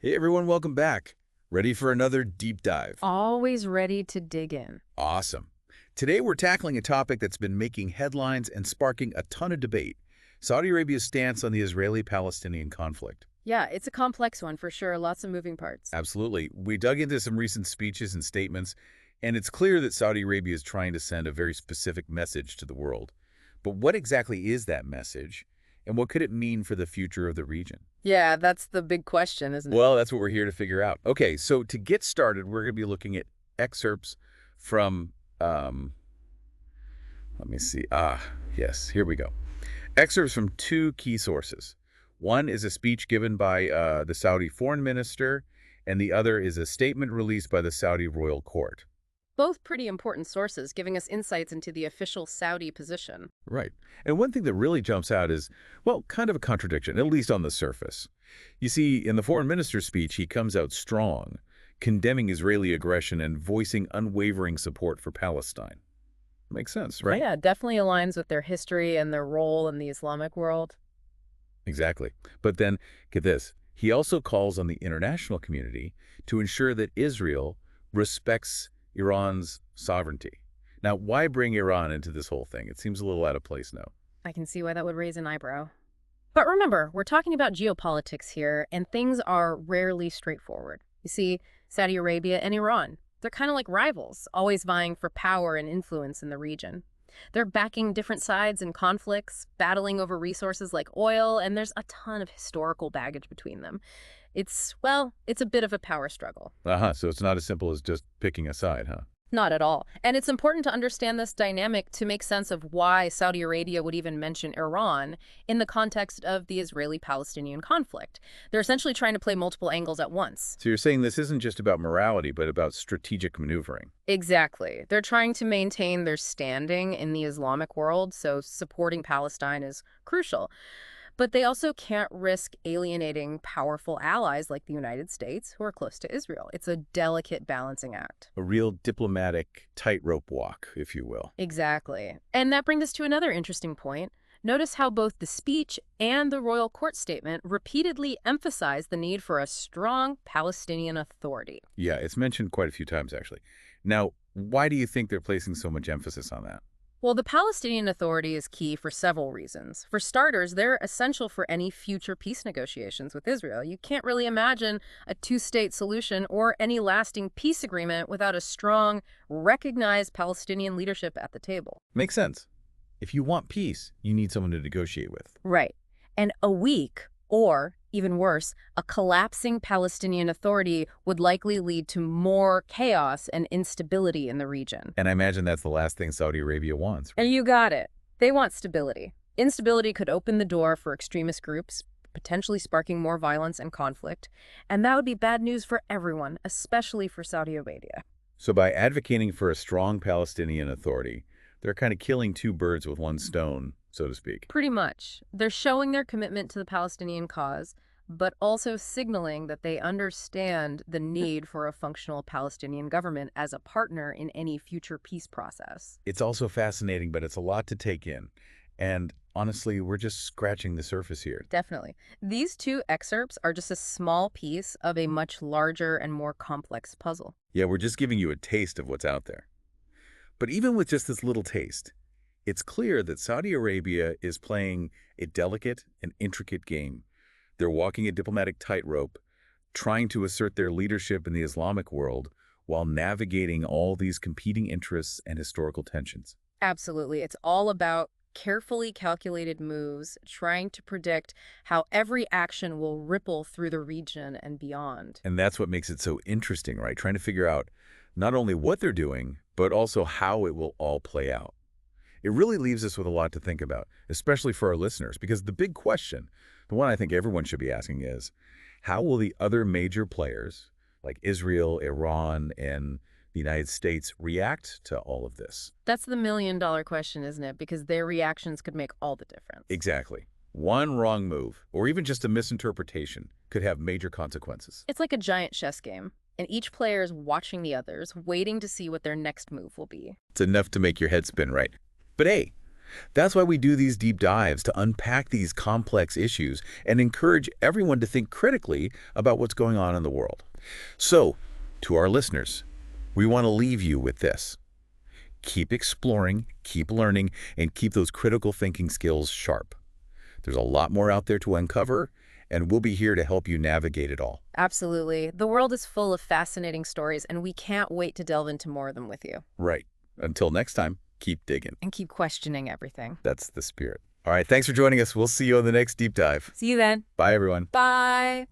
Hey everyone, welcome back. Ready for another deep dive? Always ready to dig in. Awesome. Today we're tackling a topic that's been making headlines and sparking a ton of debate. Saudi Arabia's stance on the Israeli-Palestinian conflict. Yeah, it's a complex one for sure. Lots of moving parts. Absolutely. We dug into some recent speeches and statements, and it's clear that Saudi Arabia is trying to send a very specific message to the world. But what exactly is that message, and what could it mean for the future of the region? Yeah, that's the big question, isn't it? Well, that's what we're here to figure out. Okay, so to get started, we're going to be looking at excerpts from, let me see. Yes, here we go. Excerpts from two key sources. One is a speech given by the Saudi foreign minister, and the other is a statement released by the Saudi royal court. Both pretty important sources giving us insights into the official Saudi position. Right. And one thing that really jumps out is, well, kind of a contradiction, at least on the surface. You see, in the foreign minister's speech, he comes out strong, condemning Israeli aggression and voicing unwavering support for Palestine. Makes sense, right? Yeah, definitely aligns with their history and their role in the Islamic world. Exactly. But then, get this, he also calls on the international community to ensure that Israel respects Iran's sovereignty. Now, why bring Iran into this whole thing? It seems a little out of place now. I can see why that would raise an eyebrow. But remember, we're talking about geopolitics here, and things are rarely straightforward. You see, Saudi Arabia and Iran, they're kind of like rivals, always vying for power and influence in the region. They're backing different sides in conflicts, battling over resources like oil, and there's a ton of historical baggage between them. It's a bit of a power struggle. So it's not as simple as just picking a side, huh? Not at all. And it's important to understand this dynamic to make sense of why Saudi Arabia would even mention Iran in the context of the Israeli-Palestinian conflict. They're essentially trying to play multiple angles at once. So you're saying this isn't just about morality, but about strategic maneuvering. Exactly. They're trying to maintain their standing in the Islamic world, so supporting Palestine is crucial. But they also can't risk alienating powerful allies like the United States, who are close to Israel. It's a delicate balancing act. A real diplomatic tightrope walk, if you will. Exactly. And that brings us to another interesting point. Notice how both the speech and the royal court statement repeatedly emphasize the need for a strong Palestinian Authority. Yeah, it's mentioned quite a few times, actually. Now, why do you think they're placing so much emphasis on that? Well, the Palestinian Authority is key for several reasons. For starters, they're essential for any future peace negotiations with Israel. You can't really imagine a two-state solution or any lasting peace agreement without a strong, recognized Palestinian leadership at the table. Makes sense. If you want peace, you need someone to negotiate with. Right. And a weak, or even worse, a collapsing Palestinian Authority would likely lead to more chaos and instability in the region. And I imagine that's the last thing Saudi Arabia wants. And you got it. They want stability. Instability could open the door for extremist groups, potentially sparking more violence and conflict. And that would be bad news for everyone, especially for Saudi Arabia. So by advocating for a strong Palestinian Authority, they're kind of killing two birds with one stone, so to speak. Pretty much. They're showing their commitment to the Palestinian cause, but also signaling that they understand the need for a functional Palestinian government as a partner in any future peace process. It's also fascinating, but it's a lot to take in. And honestly, we're just scratching the surface here. Definitely. These two excerpts are just a small piece of a much larger and more complex puzzle. Yeah, we're just giving you a taste of what's out there. But even with just this little taste, it's clear that Saudi Arabia is playing a delicate and intricate game. They're walking a diplomatic tightrope, trying to assert their leadership in the Islamic world while navigating all these competing interests and historical tensions. Absolutely. It's all about carefully calculated moves, trying to predict how every action will ripple through the region and beyond. And that's what makes it so interesting, right? Trying to figure out not only what they're doing, but also how it will all play out. It really leaves us with a lot to think about, especially for our listeners, because the big question, the one I think everyone should be asking is, how will the other major players, like Israel, Iran, and the United States, react to all of this? That's the million-dollar question, isn't it? Because their reactions could make all the difference. Exactly. One wrong move, or even just a misinterpretation, could have major consequences. It's like a giant chess game, and each player is watching the others, waiting to see what their next move will be. It's enough to make your head spin, right? But hey, That's why we do these deep dives, to unpack these complex issues and encourage everyone to think critically about what's going on in the world. So, to our listeners, we want to leave you with this. Keep exploring, keep learning, and keep those critical thinking skills sharp. There's a lot more out there to uncover, and we'll be here to help you navigate it all. Absolutely. The world is full of fascinating stories, and we can't wait to delve into more of them with you. Right. Until next time, keep digging. And keep questioning everything. That's the spirit. All right, thanks for joining us. We'll see you on the next deep dive. See you then. Bye, everyone. Bye.